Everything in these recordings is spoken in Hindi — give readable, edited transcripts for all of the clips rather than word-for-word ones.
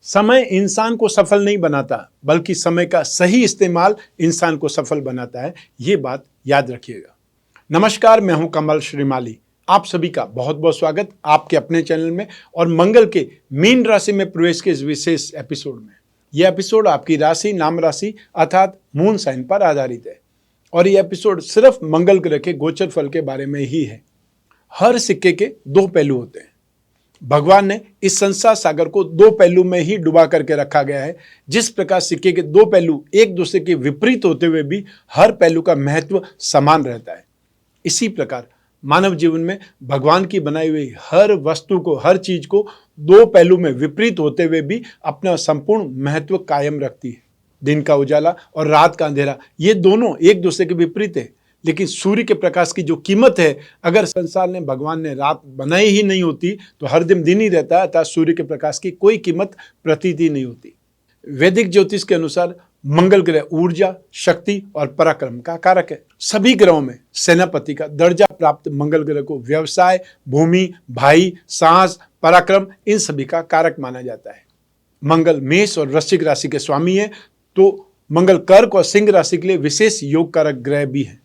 समय इंसान को सफल नहीं बनाता, बल्कि समय का सही इस्तेमाल इंसान को सफल बनाता है। ये बात याद रखिएगा। नमस्कार, मैं हूं कमल श्रीमाली। आप सभी का बहुत बहुत स्वागत आपके अपने चैनल में और मंगल के मीन राशि में प्रवेश के इस विशेष एपिसोड में। यह एपिसोड आपकी राशि, नाम राशि अर्थात मून साइन पर आधारित है और यह एपिसोड सिर्फ मंगल ग्रह के गोचर फल के बारे में ही है। हर सिक्के के दो पहलू होते हैं। भगवान ने इस संसार सागर को दो पहलू में ही डुबा करके रखा गया है। जिस प्रकार सिक्के के दो पहलू एक दूसरे के विपरीत होते हुए भी हर पहलू का महत्व समान रहता है, इसी प्रकार मानव जीवन में भगवान की बनाई हुई हर वस्तु को, हर चीज को दो पहलू में विपरीत होते हुए भी अपना संपूर्ण महत्व कायम रखती है। दिन का उजाला और रात का अंधेरा, ये दोनों एक दूसरे के विपरीत है, लेकिन सूर्य के प्रकाश की जो कीमत है, अगर संसार ने, भगवान ने रात बनाई ही नहीं होती तो हर दिन ही रहता है, अर्थात सूर्य के प्रकाश की कोई कीमत प्रतीत ही नहीं होती। वैदिक ज्योतिष के अनुसार मंगल ग्रह ऊर्जा, शक्ति और पराक्रम का कारक है। सभी ग्रहों में सेनापति का दर्जा प्राप्त मंगल ग्रह को व्यवसाय, भूमि, भाई, साहस, पराक्रम इन सभी का कारक माना जाता है। मंगल मेष और वृश्चिक राशि के स्वामी है, तो मंगल कर्क और सिंह राशि के लिए विशेष योग कारक ग्रह भी है।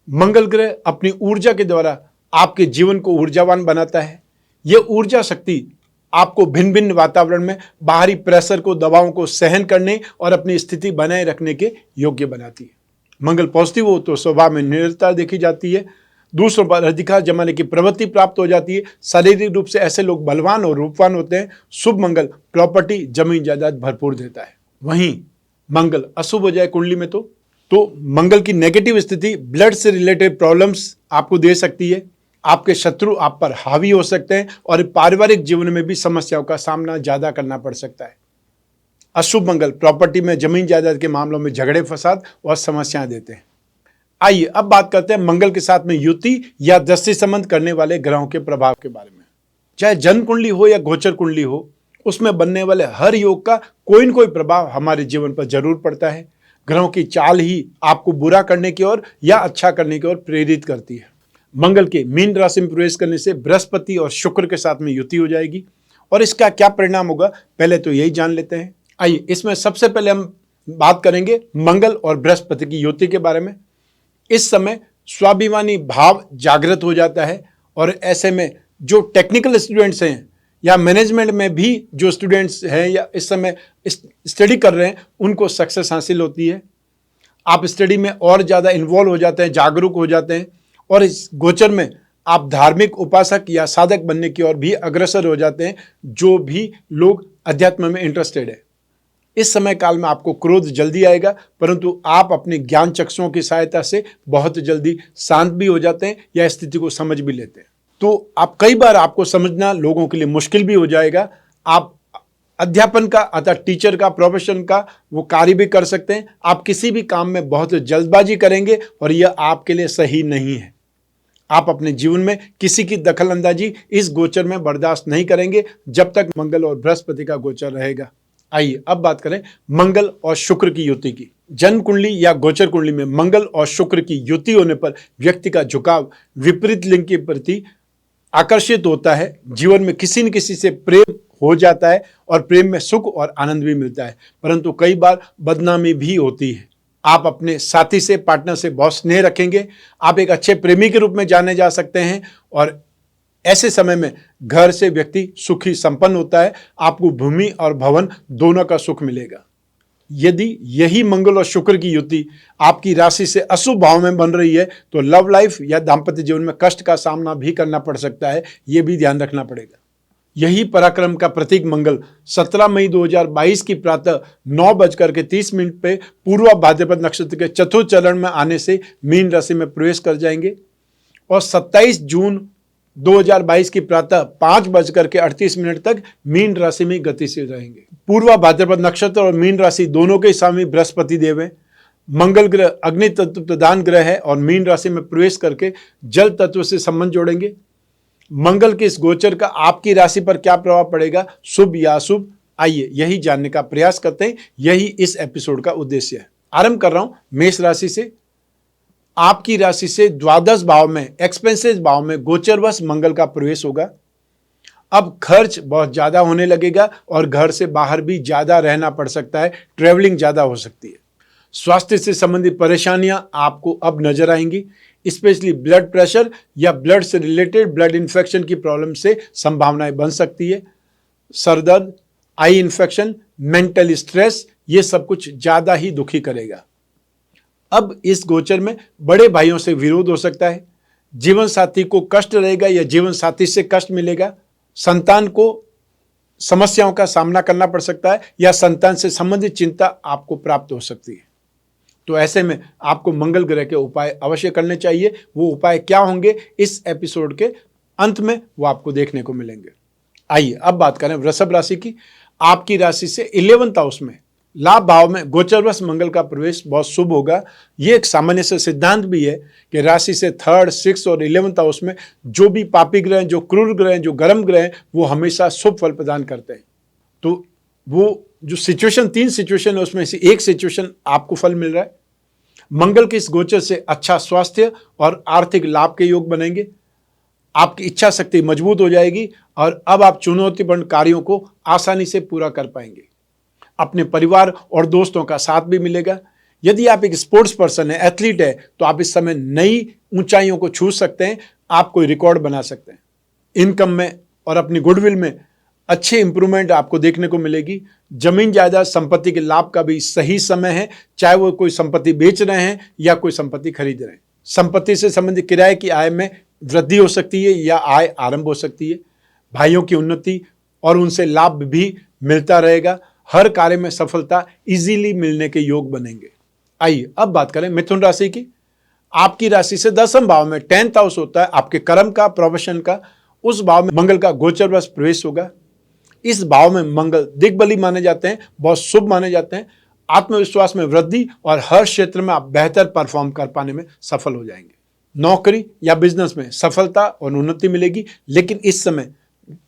मंगल ग्रह अपनी ऊर्जा के द्वारा आपके जीवन को ऊर्जावान बनाता है। यह ऊर्जा शक्ति आपको भिन्न भिन्न वातावरण में बाहरी प्रेशर को, दबावों को सहन करने और अपनी स्थिति बनाए रखने के योग्य बनाती है। मंगल पॉजिटिव हो तो स्वभाव में निरंतरता देखी जाती है, दूसरों पर अधिकार जमाने की प्रवृत्ति प्राप्त हो जाती है, शारीरिक रूप से ऐसे लोग बलवान और रूपवान होते हैं। शुभ मंगल प्रॉपर्टी, जमीन जायदाद भरपूर देता है। वहीं मंगल अशुभ हो जाए कुंडली में तो मंगल की नेगेटिव स्थिति ब्लड से रिलेटेड प्रॉब्लम्स आपको दे सकती है। आपके शत्रु आप पर हावी हो सकते हैं और पारिवारिक जीवन में भी समस्याओं का सामना ज्यादा करना पड़ सकता है। अशुभ मंगल प्रॉपर्टी में, जमीन जायदाद के मामलों में झगड़े, फसाद और समस्याएं देते हैं। आइए अब बात करते हैं मंगल के साथ में युति या दृष्टि संबंध करने वाले ग्रहों के प्रभाव के बारे में। चाहे जन्म कुंडली हो या गोचर कुंडली हो, उसमें बनने वाले हर योग का कोई न कोई प्रभाव हमारे जीवन पर जरूर पड़ता है। ग्रहों की चाल ही आपको बुरा करने की ओर या अच्छा करने की ओर प्रेरित करती है। मंगल के मीन राशि में प्रवेश करने से बृहस्पति और शुक्र के साथ में युति हो जाएगी और इसका क्या परिणाम होगा, पहले तो यही जान लेते हैं। आइए, इसमें सबसे पहले हम बात करेंगे मंगल और बृहस्पति की युति के बारे में। इस समय स्वाभिमानी भाव जागृत हो जाता है और ऐसे में जो टेक्निकल स्टूडेंट्स हैं या मैनेजमेंट में भी जो स्टूडेंट्स हैं या इस समय स्टडी कर रहे हैं, उनको सक्सेस हासिल होती है। आप स्टडी में और ज़्यादा इन्वॉल्व हो जाते हैं, जागरूक हो जाते हैं और इस गोचर में आप धार्मिक उपासक या साधक बनने की ओर भी अग्रसर हो जाते हैं, जो भी लोग अध्यात्म में इंटरेस्टेड है। इस समय काल में आपको क्रोध जल्दी आएगा, परंतु आप अपने ज्ञान चक्षुओं की सहायता से बहुत जल्दी शांत भी हो जाते हैं या स्थिति को समझ भी लेते हैं। तो आप कई बार आपको समझना लोगों के लिए मुश्किल भी हो जाएगा। आप अध्यापन का अर्थात टीचर का, प्रोफेशन का वो कार्य भी कर सकते हैं। आप किसी भी काम में बहुत जल्दबाजी करेंगे और यह आपके लिए सही नहीं है। आप अपने जीवन में किसी की दखल अंदाजी इस गोचर में बर्दाश्त नहीं करेंगे जब तक मंगल और बृहस्पति का गोचर रहेगा। आइए अब बात करें मंगल और शुक्र की युति की। जन्म कुंडली या गोचर कुंडली में मंगल और शुक्र की युति होने पर व्यक्ति का झुकाव विपरीत लिंग के प्रति आकर्षित होता है। जीवन में किसी न किसी से प्रेम हो जाता है और प्रेम में सुख और आनंद भी मिलता है, परंतु कई बार बदनामी भी होती है। आप अपने साथी से, पार्टनर से बहुत स्नेह रखेंगे। आप एक अच्छे प्रेमी के रूप में जाने जा सकते हैं और ऐसे समय में घर से व्यक्ति सुखी संपन्न होता है। आपको भूमि और भवन दोनों का सुख मिलेगा। यदि यही मंगल और शुक्र की युति आपकी राशि से अशुभ भाव में बन रही है तो लव लाइफ या दाम्पत्य जीवन में कष्ट का सामना भी करना पड़ सकता है, यह भी ध्यान रखना पड़ेगा। यही पराक्रम का प्रतीक मंगल 17 मई 2022 की प्रातः 9:30 पे पूर्वा भाद्रपद नक्षत्र के चतुर्थ चरण में आने से मीन राशि में प्रवेश कर जाएंगे और 27 जून 2022 की प्रातः 5:38 तक मीन राशि में गतिशील रहेंगे। पूर्वा भाद्रपद नक्षत्र और मीन राशि दोनों के स्वामी बृहस्पति देव हैं। मंगल ग्रह अग्नि तत्व प्रधान ग्रह है और मीन राशि में प्रवेश करके जल तत्व से संबंध जोड़ेंगे। मंगल के इस गोचर का आपकी राशि पर क्या प्रभाव पड़ेगा, शुभ या अशुभ, आइए यही जानने का प्रयास करते हैं। यही इस एपिसोड का उद्देश्य है। आरंभ कर रहा हूं मेष राशि से। आपकी राशि से द्वादश भाव में, एक्सपेंसेस भाव में गोचरवश मंगल का प्रवेश होगा। अब खर्च बहुत ज़्यादा होने लगेगा और घर से बाहर भी ज़्यादा रहना पड़ सकता है, ट्रैवलिंग ज़्यादा हो सकती है। स्वास्थ्य से संबंधित परेशानियां आपको अब नजर आएंगी, स्पेशली ब्लड प्रेशर या ब्लड से रिलेटेड ब्लड इन्फेक्शन की प्रॉब्लम से संभावनाएं बन सकती है। सर दर्द, आई इन्फेक्शन, मेंटल स्ट्रेस, ये सब कुछ ज़्यादा ही दुखी करेगा। अब इस गोचर में बड़े भाइयों से विरोध हो सकता है, जीवन साथी को कष्ट रहेगा या जीवन साथी से कष्ट मिलेगा, संतान को समस्याओं का सामना करना पड़ सकता है या संतान से संबंधित चिंता आपको प्राप्त हो सकती है। तो ऐसे में आपको मंगल ग्रह के उपाय अवश्य करने चाहिए। वो उपाय क्या होंगे, इस एपिसोड के अंत में वो आपको देखने को मिलेंगे। आइए अब बात करें वृषभ राशि की। आपकी राशि से 11th हाउस में लाभ भाव में गोचरवश मंगल का प्रवेश बहुत शुभ होगा। ये एक सामान्य से सिद्धांत भी है कि राशि से 3rd, 6th और 11th हाउस में जो भी पापी ग्रह हैं, जो क्रूर ग्रह हैं, जो गर्म ग्रह हैं, वो हमेशा शुभ फल प्रदान करते हैं। तो वो जो सिचुएशन, 3 सिचुएशन है, उसमें से एक सिचुएशन आपको फल मिल रहा है। मंगल के इस गोचर से अच्छा स्वास्थ्य और आर्थिक लाभ के योग बनेंगे। आपकी इच्छा शक्ति मजबूत हो जाएगी और अब आप चुनौतीपूर्ण कार्यों को आसानी से पूरा कर पाएंगे। अपने परिवार और दोस्तों का साथ भी मिलेगा। यदि आप एक स्पोर्ट्स पर्सन है, एथलीट है, तो आप इस समय नई ऊंचाइयों को छू सकते हैं, आप कोई रिकॉर्ड बना सकते हैं। इनकम में और अपनी गुडविल में अच्छे इंप्रूवमेंट आपको देखने को मिलेगी। जमीन जायदाद संपत्ति के लाभ का भी सही समय है, चाहे वो कोई संपत्ति बेच रहे हैं या कोई संपत्ति खरीद रहे हैं। संपत्ति से संबंधित किराए की आय में वृद्धि हो सकती है या आय आरंभ हो सकती है। भाइयों की उन्नति और उनसे लाभ भी मिलता रहेगा। हर कार्य में सफलता इजीली मिलने के योग बनेंगे। आइए अब बात करें मिथुन राशि की। आपकी राशि से 10वें भाव में 10th हाउस होता है आपके कर्म का, प्रोफेशन का। उस भाव में मंगल का गोचरवश प्रवेश होगा। इस भाव में मंगल दिग्बली माने जाते हैं, बहुत शुभ माने जाते हैं। आत्मविश्वास में वृद्धि और हर क्षेत्र में आप बेहतर परफॉर्म कर पाने में सफल हो जाएंगे। नौकरी या बिजनेस में सफलता और उन्नति मिलेगी, लेकिन इस समय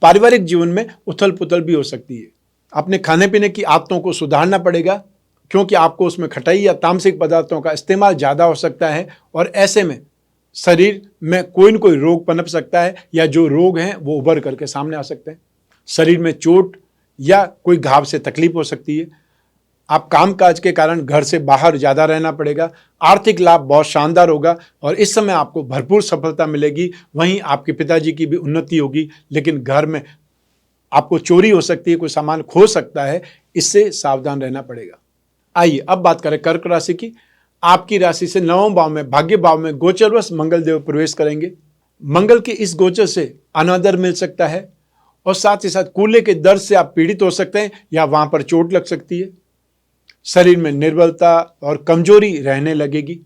पारिवारिक जीवन में उथल पुथल भी हो सकती है। अपने खाने पीने की आदतों को सुधारना पड़ेगा, क्योंकि आपको उसमें खटाई या तामसिक पदार्थों का इस्तेमाल ज़्यादा हो सकता है और ऐसे में शरीर में कोई न कोई रोग पनप सकता है या जो रोग हैं वो उभर करके सामने आ सकते हैं। शरीर में चोट या कोई घाव से तकलीफ हो सकती है। आप कामकाज के कारण घर से बाहर ज़्यादा रहना पड़ेगा। आर्थिक लाभ बहुत शानदार होगा और इस समय आपको भरपूर सफलता मिलेगी। वहीं आपके पिताजी की भी उन्नति होगी, लेकिन घर में आपको चोरी हो सकती है, कोई सामान खो सकता है, इससे सावधान रहना पड़ेगा। आइए अब बात करें कर्क राशि की। आपकी राशि से 9वें भाव में, भाग्य भाव में गोचरवश मंगल देव प्रवेश करेंगे। मंगल के इस गोचर से अनादर मिल सकता है और साथ ही साथ कूल्हे के दर्द से आप पीड़ित हो सकते हैं या वहां पर चोट लग सकती है। शरीर में निर्बलता और कमजोरी रहने लगेगी।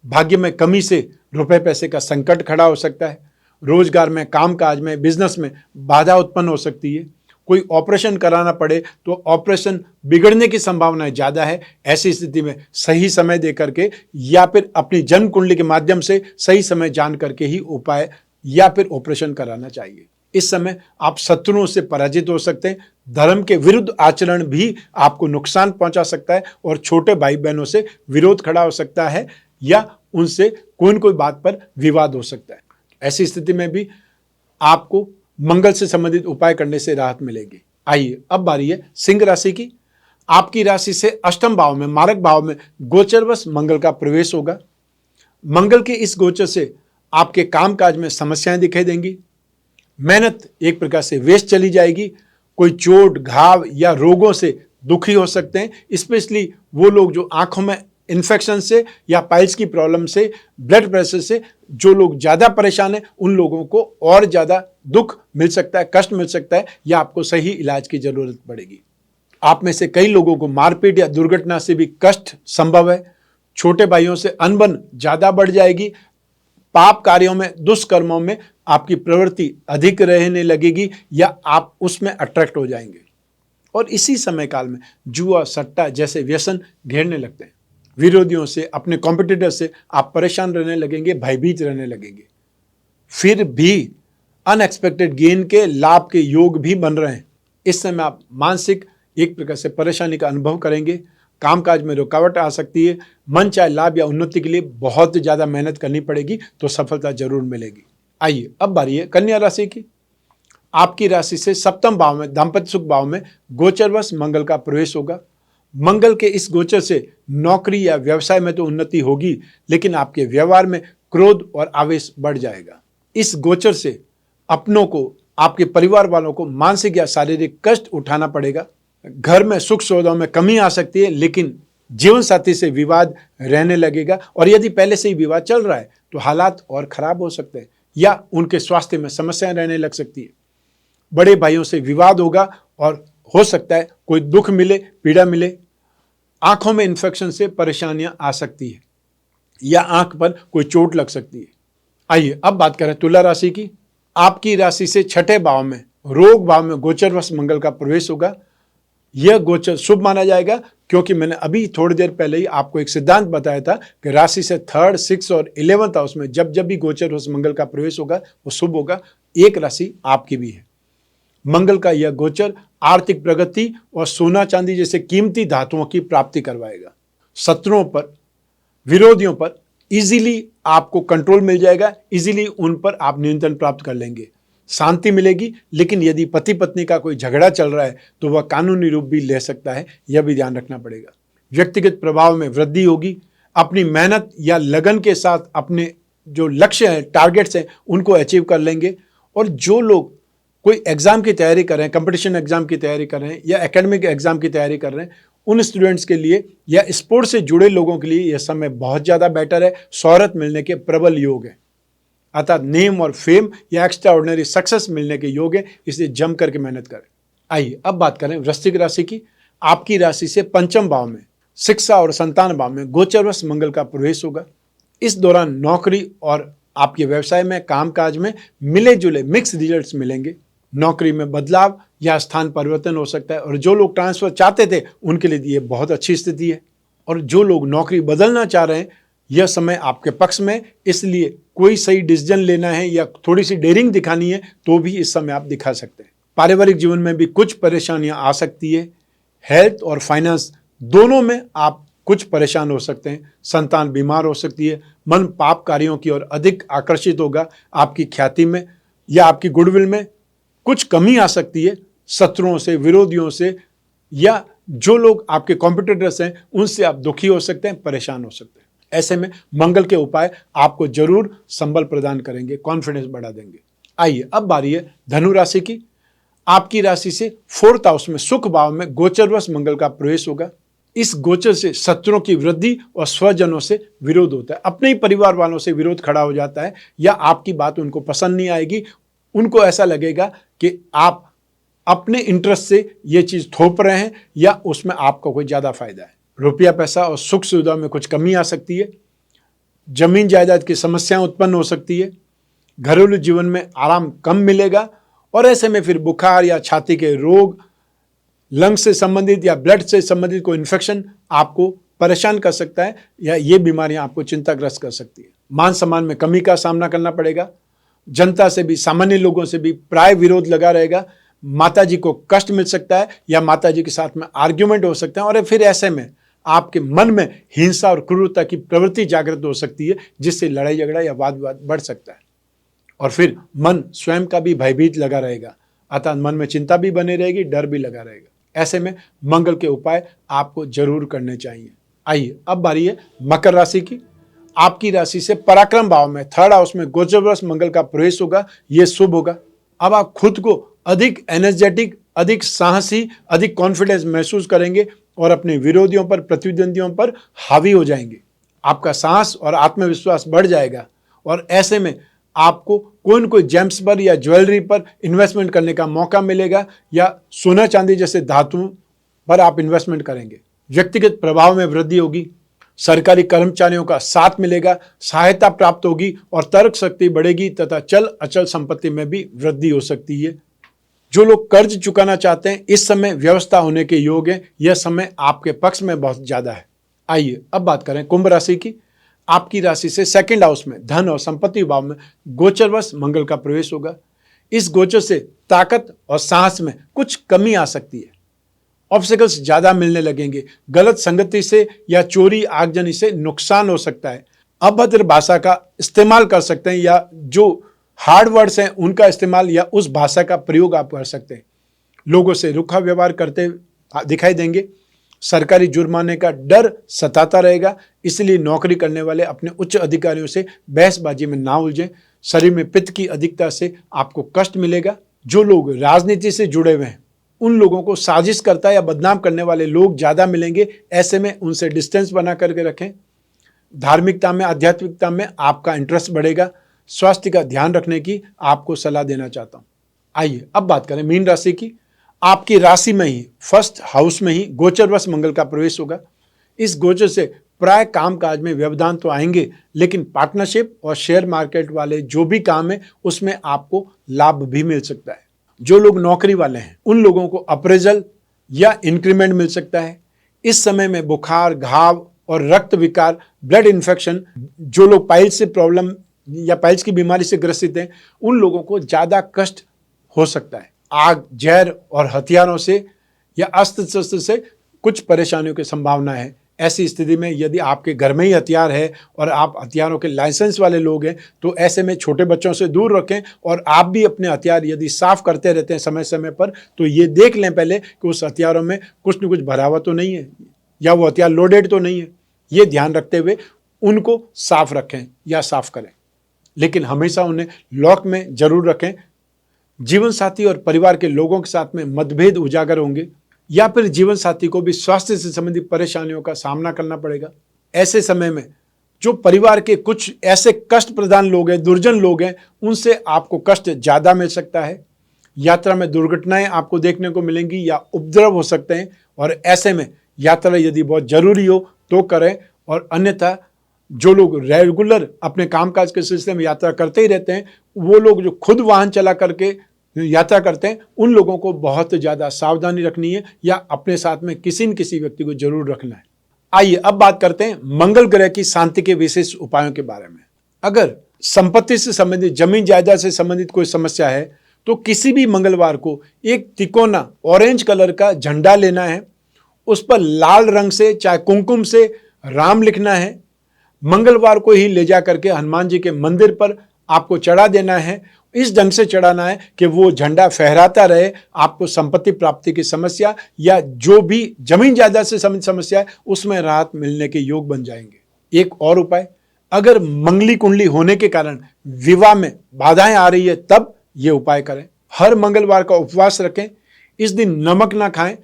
भाग्य में कमी से रुपए पैसे का संकट खड़ा हो सकता है। रोजगार में, कामकाज में, बिजनेस में बाधा उत्पन्न हो सकती है। कोई ऑपरेशन कराना पड़े तो ऑपरेशन बिगड़ने की संभावना ज़्यादा है। ऐसी स्थिति में सही समय दे करके या फिर अपनी जन्म कुंडली के माध्यम से सही समय जान करके ही उपाय या फिर ऑपरेशन कराना चाहिए। इस समय आप शत्रुओं से पराजित हो सकते हैं। धर्म के विरुद्ध आचरण भी आपको नुकसान पहुंचा सकता है और छोटे भाई बहनों से विरोध खड़ा हो सकता है या उनसे कोई न कोई बात पर विवाद हो सकता है। ऐसी स्थिति में भी आपको मंगल से संबंधित उपाय करने से राहत मिलेगी। आइए अब बारी है सिंह राशि की। आपकी राशि से 8वें भाव में, मारक भाव में गोचरवश मंगल का प्रवेश होगा। मंगल के इस गोचर से आपके कामकाज में समस्याएं दिखाई देंगी। मेहनत एक प्रकार से वेस्ट चली जाएगी। कोई चोट, घाव या रोगों से दुखी हो सकते हैं। स्पेशली वो लोग जो आंखों में इन्फेक्शन से या पाइल्स की प्रॉब्लम से, ब्लड प्रेशर से जो लोग ज़्यादा परेशान हैं, उन लोगों को और ज़्यादा दुख मिल सकता है, कष्ट मिल सकता है या आपको सही इलाज की ज़रूरत पड़ेगी। आप में से कई लोगों को मारपीट या दुर्घटना से भी कष्ट संभव है। छोटे भाइयों से अनबन ज़्यादा बढ़ जाएगी। पाप कार्यों में, दुष्कर्मों में आपकी प्रवृत्ति अधिक रहने लगेगी या आप उसमें अट्रैक्ट हो जाएंगे। और इसी समय काल में जुआ, सट्टा जैसे व्यसन घेरने लगते हैं। विरोधियों से, अपने कॉम्पिटिटर से आप परेशान रहने लगेंगे, भयभीत रहने लगेंगे। फिर भी अनएक्सपेक्टेड गेन के लाभ के योग भी बन रहे हैं। इस समय आप मानसिक एक प्रकार से परेशानी का अनुभव करेंगे। कामकाज में रुकावट आ सकती है। मन चाहे लाभ या उन्नति के लिए बहुत ज़्यादा मेहनत करनी पड़ेगी तो सफलता जरूर मिलेगी। आइए अब बारी है कन्या राशि की। आपकी राशि से सप्तम भाव में दाम्पत्य सुख भाव में गोचरवश मंगल का प्रवेश होगा। मंगल के इस गोचर से नौकरी या व्यवसाय में तो उन्नति होगी, लेकिन आपके व्यवहार में क्रोध और आवेश बढ़ जाएगा। इस गोचर से अपनों को, आपके परिवार वालों को मानसिक या शारीरिक कष्ट उठाना पड़ेगा। घर में सुख सुविधाओं में कमी आ सकती है, लेकिन जीवन साथी से विवाद रहने लगेगा, और यदि पहले से ही विवाद चल रहा है तो हालात और खराब हो सकते हैं या उनके स्वास्थ्य में समस्याएं रहने लग सकती है। बड़े भाइयों से विवाद होगा और हो सकता है कोई दुख मिले, पीड़ा मिले। आंखों में इन्फेक्शन से परेशानियां आ सकती है या आंख पर कोई चोट लग सकती है। आइए अब बात करें तुला राशि की। आपकी राशि से छठे भाव में रोग भाव में गोचरवश मंगल का प्रवेश होगा। यह गोचर शुभ माना जाएगा, क्योंकि मैंने अभी थोड़ी देर पहले ही आपको एक सिद्धांत बताया था कि राशि से 3rd, 6th और 11th हाउस में जब जब भी गोचरवश मंगल का प्रवेश होगा वो शुभ होगा। एक राशि आपकी भी है। मंगल का यह गोचर आर्थिक प्रगति और सोना चांदी जैसे कीमती धातुओं की प्राप्ति करवाएगा। शत्रुओं पर, विरोधियों पर इजीली आपको कंट्रोल मिल जाएगा, इजीली उन पर आप नियंत्रण प्राप्त कर लेंगे, शांति मिलेगी। लेकिन यदि पति पत्नी का कोई झगड़ा चल रहा है तो वह कानूनी रूप भी ले सकता है, यह भी ध्यान रखना पड़ेगा। व्यक्तिगत प्रभाव में वृद्धि होगी। अपनी मेहनत या लगन के साथ अपने जो लक्ष्य हैं, टारगेट्स हैं, उनको अचीव कर लेंगे। और जो लोग कोई एग्जाम की तैयारी कर रहे हैं, कंपटीशन एग्जाम की तैयारी कर रहे हैं या एकेडमिक एग्जाम की तैयारी कर रहे हैं, उन स्टूडेंट्स के लिए या स्पोर्ट्स से जुड़े लोगों के लिए यह समय बहुत ज़्यादा बेटर है। शोहरत मिलने के प्रबल योग है, अर्थात नेम और फेम या एक्स्ट्रा ऑर्डिनरी सक्सेस मिलने के योग है, इसलिए जम करके मेहनत करें। आइए अब बात करें वृश्चिक राशि की। आपकी राशि से पंचम भाव में शिक्षा और संतान भाव में गोचरवश मंगल का प्रवेश होगा। इस दौरान नौकरी और आपके व्यवसाय में, कामकाज में मिले जुले मिक्स रिजल्ट्स मिलेंगे। नौकरी में बदलाव या स्थान परिवर्तन हो सकता है, और जो लोग ट्रांसफर चाहते थे उनके लिए ये बहुत अच्छी स्थिति है। और जो लोग नौकरी बदलना चाह रहे हैं, यह समय आपके पक्ष में, इसलिए कोई सही डिसीजन लेना है या थोड़ी सी डेयरिंग दिखानी है तो भी इस समय आप दिखा सकते हैं। पारिवारिक जीवन में भी कुछ परेशानियां आ सकती है। हेल्थ और फाइनेंस दोनों में आप कुछ परेशान हो सकते हैं। संतान बीमार हो सकती है। मन पाप कार्यों की ओर अधिक आकर्षित होगा। आपकी ख्याति में या आपकी गुडविल में कुछ कमी आ सकती है। शत्रुओं से, विरोधियों से या जो लोग आपके कॉम्पिटिटर्स हैं उनसे आप दुखी हो सकते हैं, परेशान हो सकते हैं। ऐसे में मंगल के उपाय आपको जरूर संबल प्रदान करेंगे, कॉन्फिडेंस बढ़ा देंगे। आइए अब बारी है धनु राशि की। आपकी राशि से 4th हाउस में सुख भाव में गोचरवश मंगल का प्रवेश होगा। इस गोचर से शत्रुओं की वृद्धि और स्वजनों से विरोध होता है। अपने ही परिवार वालों से विरोध खड़ा हो जाता है या आपकी बात उनको पसंद नहीं आएगी। उनको ऐसा लगेगा कि आप अपने इंटरेस्ट से ये चीज़ थोप रहे हैं या उसमें आपका कोई ज़्यादा फायदा है। रुपया पैसा और सुख सुविधा में कुछ कमी आ सकती है। जमीन जायदाद की समस्याएं उत्पन्न हो सकती है। घरेलू जीवन में आराम कम मिलेगा, और ऐसे में फिर बुखार या छाती के रोग, लंग्स से संबंधित या ब्लड से संबंधित कोई इन्फेक्शन आपको परेशान कर सकता है या ये बीमारियां आपको चिंताग्रस्त कर सकती है। मान सम्मान में कमी का सामना करना पड़ेगा। जनता से भी, सामान्य लोगों से भी प्राय विरोध लगा रहेगा। माताजी को कष्ट मिल सकता है या माताजी के साथ में आर्ग्यूमेंट हो सकते हैं, और फिर ऐसे में आपके मन में हिंसा और क्रूरता की प्रवृत्ति जागृत हो सकती है, जिससे लड़ाई झगड़ा या वाद विवाद बढ़ सकता है। और फिर मन स्वयं का भी भयभीत लगा रहेगा, अर्थात मन में चिंता भी बनी रहेगी, डर भी लगा रहेगा। ऐसे में मंगल के उपाय आपको जरूर करने चाहिए। आइए अब बारी है मकर राशि की। आपकी राशि से पराक्रम भाव में 3rd हाउस में गोचरवश मंगल का प्रवेश होगा। यह शुभ होगा। अब आप खुद को अधिक एनर्जेटिक, अधिक साहसी, अधिक कॉन्फिडेंस महसूस करेंगे और अपने विरोधियों पर, प्रतिद्वंदियों पर हावी हो जाएंगे। आपका साहस और आत्मविश्वास बढ़ जाएगा, और ऐसे में आपको कोई न कोई जेम्स पर या ज्वेलरी पर इन्वेस्टमेंट करने का मौका मिलेगा या सोना चांदी जैसे धातुओं पर आप इन्वेस्टमेंट करेंगे। व्यक्तिगत प्रभाव में वृद्धि होगी। सरकारी कर्मचारियों का साथ मिलेगा, सहायता प्राप्त होगी और तर्क शक्ति बढ़ेगी तथा चल अचल संपत्ति में भी वृद्धि हो सकती है। जो लोग कर्ज चुकाना चाहते हैं, इस समय व्यवस्था होने के योग है। यह समय आपके पक्ष में बहुत ज्यादा है। आइए अब बात करें कुंभ राशि की। आपकी राशि से 2nd हाउस में धन और संपत्ति भाव में गोचरवश मंगल का प्रवेश होगा। इस गोचर से ताकत और साहस में कुछ कमी आ सकती है। ऑब्स्टिकल्स ज्यादा मिलने लगेंगे। गलत संगति से या चोरी आगजनी से नुकसान हो सकता है। अभद्र भाषा का इस्तेमाल कर सकते हैं या जो हार्ड वर्ड्स हैं उनका इस्तेमाल या उस भाषा का प्रयोग आप कर सकते हैं। लोगों से रूखा व्यवहार करते दिखाई देंगे। सरकारी जुर्माने का डर सताता रहेगा, इसलिए नौकरी करने वाले अपने उच्च अधिकारियों से बहसबाजी में ना उलझें। शरीर में पित्त की अधिकता से आपको कष्ट मिलेगा। जो लोग राजनीति से जुड़े हुए हैं उन लोगों को साजिश करता या बदनाम करने वाले लोग ज़्यादा मिलेंगे, ऐसे में उनसे डिस्टेंस बना करके रखें। धार्मिकता में, आध्यात्मिकता में आपका इंटरेस्ट बढ़ेगा। स्वास्थ्य का ध्यान रखने की आपको सलाह देना चाहता हूँ। आइए अब बात करें मीन राशि की। आपकी राशि में ही फर्स्ट हाउस में ही गोचरवश मंगल का प्रवेश होगा। इस गोचर से प्राय कामकाज में व्यवधान तो आएंगे, लेकिन पार्टनरशिप और शेयर मार्केट वाले जो भी काम है उसमें आपको लाभ भी मिल सकता है। जो लोग नौकरी वाले हैं उन लोगों को अप्रेजल या इंक्रीमेंट मिल सकता है। इस समय में बुखार, घाव और रक्त विकार, ब्लड इन्फेक्शन, जो लोग पाइल्स से प्रॉब्लम या पाइल्स की बीमारी से ग्रसित हैं उन लोगों को ज़्यादा कष्ट हो सकता है। आग, जहर और हथियारों से या अस्त्र शस्त्र से कुछ परेशानियों की संभावना है। ऐसी स्थिति में यदि आपके घर में ही हथियार है और आप हथियारों के लाइसेंस वाले लोग हैं तो ऐसे में छोटे बच्चों से दूर रखें, और आप भी अपने हथियार यदि साफ करते रहते हैं समय समय पर तो ये देख लें पहले कि उस हथियारों में कुछ न कुछ भरा हुआ तो नहीं है या वो हथियार लोडेड तो नहीं है। ये ध्यान रखते हुए उनको साफ रखें या साफ करें, लेकिन हमेशा उन्हें लॉक में जरूर रखें। जीवन साथी और परिवार के लोगों के साथ में मतभेद उजागर होंगे, या फिर जीवन साथी को भी स्वास्थ्य से संबंधित परेशानियों का सामना करना पड़ेगा। ऐसे समय में जो परिवार के कुछ ऐसे कष्ट प्रदान लोग हैं, दुर्जन लोग हैं, उनसे आपको कष्ट ज़्यादा मिल सकता है। यात्रा में दुर्घटनाएं आपको देखने को मिलेंगी या उपद्रव हो सकते हैं, और ऐसे में यात्रा यदि बहुत जरूरी हो तो करें, और अन्यथा जो लोग रेगुलर अपने कामकाज के सिलसिले में यात्रा करते ही रहते हैं, वो लोग जो खुद वाहन चला करके यात्रा करते हैं उन लोगों को बहुत ज़्यादा सावधानी रखनी है या अपने साथ में किसी न किसी व्यक्ति को जरूर रखना है। आइए अब बात करते हैं मंगल ग्रह की शांति के विशेष उपायों के बारे में। अगर संपत्ति से संबंधित, जमीन जायदाद से संबंधित कोई समस्या है तो किसी भी मंगलवार को एक तिकोना ऑरेंज कलर का झंडा लेना है, उस पर लाल रंग से चाहे कुमकुम से राम लिखना है। मंगलवार को ही ले जा करके हनुमान जी के मंदिर पर आपको चढ़ा देना है। इस ढंग से चढ़ाना है कि वो झंडा फहराता रहे। आपको संपत्ति प्राप्ति की समस्या या जो भी जमीन जायदाद से संबंधित समस्या है उसमें राहत मिलने के योग बन जाएंगे। एक और उपाय, अगर मंगली कुंडली होने के कारण विवाह में बाधाएं आ रही है तब ये उपाय करें। हर मंगलवार का उपवास रखें। इस दिन नमक ना खाएं।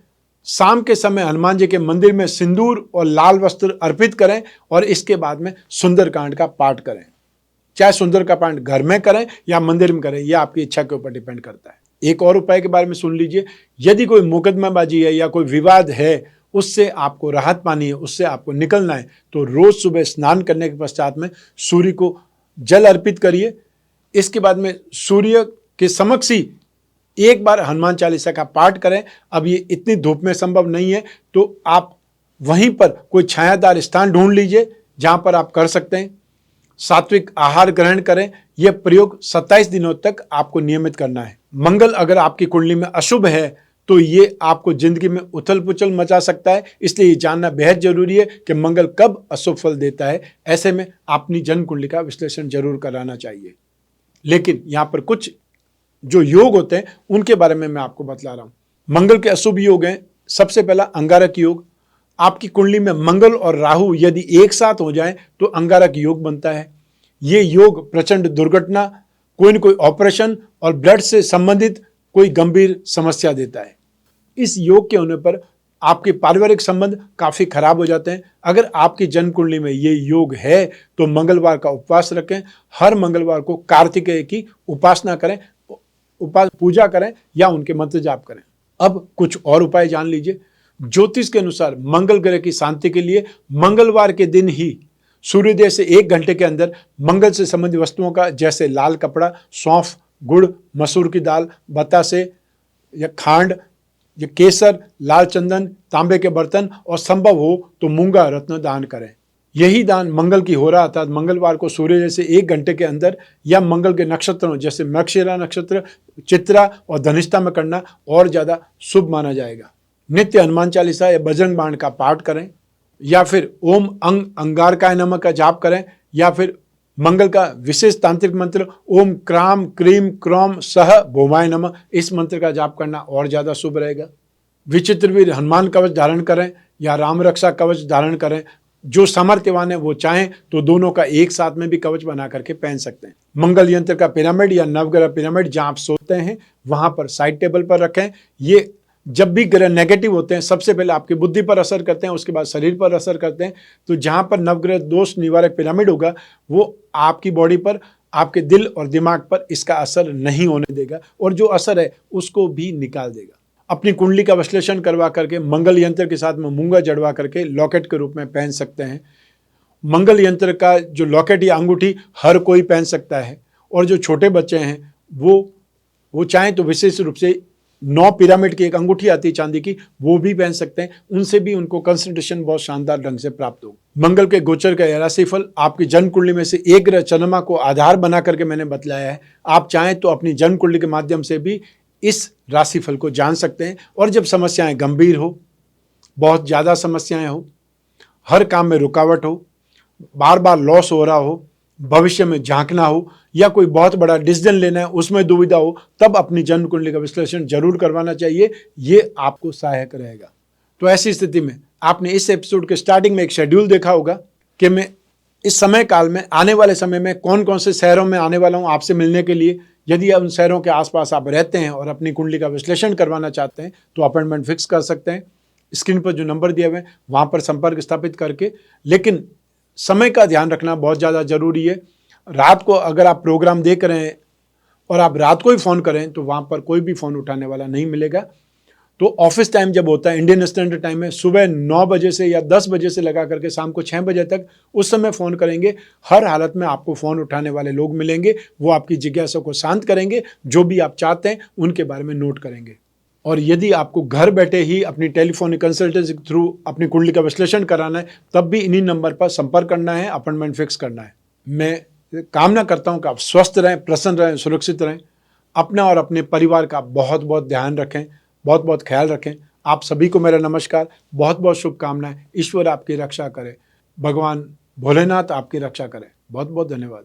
शाम के समय हनुमान जी के मंदिर में सिंदूर और लाल वस्त्र अर्पित करें और इसके बाद में सुंदरकांड का पाठ करें। चाहे सुंदर का पाठ घर में करें या मंदिर में करें, यह आपकी इच्छा के ऊपर डिपेंड करता है। एक और उपाय के बारे में सुन लीजिए। यदि कोई मुकदमाबाजी है या कोई विवाद है, उससे आपको राहत पानी है, उससे आपको निकलना है, तो रोज सुबह स्नान करने के पश्चात में सूर्य को जल अर्पित करिए। इसके बाद में सूर्य के समक्ष ही एक बार हनुमान चालीसा का पाठ करें। अब ये इतनी धूप में संभव नहीं है तो आप वहीं पर कोई छायादार स्थान ढूंढ लीजिए जहां पर आप कर सकते हैं। सात्विक आहार ग्रहण करें। यह प्रयोग 27 दिनों तक आपको नियमित करना है। मंगल अगर आपकी कुंडली में अशुभ है तो ये आपको जिंदगी में उथल पुथल मचा सकता है, इसलिए ये जानना बेहद जरूरी है कि मंगल कब अशुभ फल देता है। ऐसे में अपनी जन्म कुंडली का विश्लेषण जरूर कराना चाहिए। लेकिन यहाँ पर कुछ जो योग होते हैं उनके बारे में मैं आपको बतला रहा हूँ। मंगल के अशुभ योग हैं। सबसे पहला अंगारक योग। आपकी कुंडली में मंगल और राहु यदि एक साथ हो जाएं तो अंगारक योग बनता है। ये योग प्रचंड दुर्घटना, कोई न कोई ऑपरेशन और ब्लड से संबंधित कोई गंभीर समस्या देता है। इस योग के होने पर आपके पारिवारिक संबंध काफ़ी खराब हो जाते हैं। अगर आपकी जन्म कुंडली में ये योग है तो मंगलवार का उपवास रखें। हर मंगलवार को कार्तिकेय की उपासना करें, पूजा करें या उनके मंत्र जाप करें। अब कुछ और उपाय जान लीजिए। ज्योतिष के अनुसार मंगल ग्रह की शांति के लिए मंगलवार के दिन ही सूर्योदय से 1 घंटे के अंदर मंगल से संबंधित वस्तुओं का, जैसे लाल कपड़ा, सौंफ, गुड़, मसूर की दाल, बतासे या खांड या केसर, लाल चंदन, तांबे के बर्तन और संभव हो तो मूंगा रत्न दान करें। यही दान मंगल की होरा अर्थात मंगलवार को सूर्योदय से 1 घंटे के अंदर या मंगल के नक्षत्रों जैसे मृगशिरा नक्षत्र, चित्रा और धनिष्ठा में करना और ज़्यादा शुभ माना जाएगा। नित्य हनुमान चालीसा या बजरंग बाण का पाठ करें, या फिर ओम अंगारकाय नमः का जाप करें, या फिर मंगल का विशेष तांत्रिक मंत्र ओम क्राम क्रीम क्रौम सह भौमाय नमः, इस मंत्र का जाप करना और ज़्यादा शुभ रहेगा। विचित्रवीर हनुमान कवच धारण करें या राम रक्षा कवच धारण करें, जो सामर्थ्यवान है वो चाहें तो दोनों का एक साथ में भी कवच बना करके पहन सकते हैं। मंगल यंत्र का पिरामिड या नवग्रह पिरामिड जहां आप सोते हैं वहां पर साइड टेबल पर रखें। ये जब भी ग्रह नेगेटिव होते हैं सबसे पहले आपकी बुद्धि पर असर करते हैं, उसके बाद शरीर पर असर करते हैं। तो जहां पर नवग्रह दोष निवारक पिरामिड होगा वो आपकी बॉडी पर, आपके दिल और दिमाग पर इसका असर नहीं होने देगा और जो असर है उसको भी निकाल देगा। अपनी कुंडली का विश्लेषण करवा करके मंगल यंत्र के साथ में मूंगा जड़वा करके लॉकेट के रूप में पहन सकते हैं। मंगल यंत्र का जो लॉकेट या अंगूठी हर कोई पहन सकता है और जो छोटे बच्चे हैं वो चाहें तो विशेष रूप से 9 पिरामिड की एक अंगूठी आती है चांदी की, वो भी पहन सकते हैं। उनसे भी उनको कंसंट्रेशन बहुत शानदार ढंग से प्राप्त होगा। मंगल के गोचर का राशिफल आपकी जन्म कुंडली में से एक ग्रह चंद्रमा को आधार बना करके मैंने बतलाया है। आप चाहें तो अपनी जन्म कुंडली के माध्यम से भी इस राशिफल को जान सकते हैं। और जब समस्याएं गंभीर हो, बहुत ज़्यादा समस्याएं हो, हर काम में रुकावट हो, बार बार लॉस हो रहा हो, भविष्य में झांकना हो या कोई बहुत बड़ा डिसीजन लेना है उसमें दुविधा हो, तब अपनी जन्म कुंडली का विश्लेषण जरूर करवाना चाहिए। ये आपको सहायक रहेगा। तो ऐसी स्थिति में आपने इस एपिसोड के स्टार्टिंग में एक शेड्यूल देखा होगा कि मैं इस समय काल में आने वाले समय में कौन कौन से शहरों में आने वाला हूँ आपसे मिलने के लिए। यदि उन शहरों के आसपास आप रहते हैं और अपनी कुंडली का विश्लेषण करवाना चाहते हैं तो अपॉइंटमेंट फिक्स कर सकते हैं। स्क्रीन पर जो नंबर दिए हुए हैं वहाँ पर संपर्क स्थापित करके। लेकिन समय का ध्यान रखना बहुत ज़्यादा जरूरी है। रात को अगर आप प्रोग्राम देख रहे हैं और आप रात को ही फ़ोन करें तो वहाँ पर कोई भी फ़ोन उठाने वाला नहीं मिलेगा। तो ऑफिस टाइम जब होता है इंडियन स्टैंडर्ड टाइम में सुबह 9 बजे से या 10 बजे से लगा करके शाम को 6 बजे तक, उस समय फ़ोन करेंगे। हर हालत में आपको फ़ोन उठाने वाले लोग मिलेंगे, वो आपकी जिज्ञासा को शांत करेंगे, जो भी आप चाहते हैं उनके बारे में नोट करेंगे। और यदि आपको घर बैठे ही अपनी टेलीफोनिक कंसल्टेंसी के थ्रू अपनी कुंडली का विश्लेषण कराना है तब भी इन्हीं नंबर पर संपर्क करना है, अपॉइंटमेंट फिक्स करना है। मैं कामना करता हूँ कि आप स्वस्थ रहें, प्रसन्न रहें, सुरक्षित रहें। अपना और अपने परिवार का बहुत बहुत ध्यान रखें, बहुत बहुत ख्याल रखें। आप सभी को मेरा नमस्कार, बहुत बहुत शुभकामनाएं। ईश्वर आपकी रक्षा करे, भगवान भोलेनाथ आपकी रक्षा करें। बहुत बहुत धन्यवाद।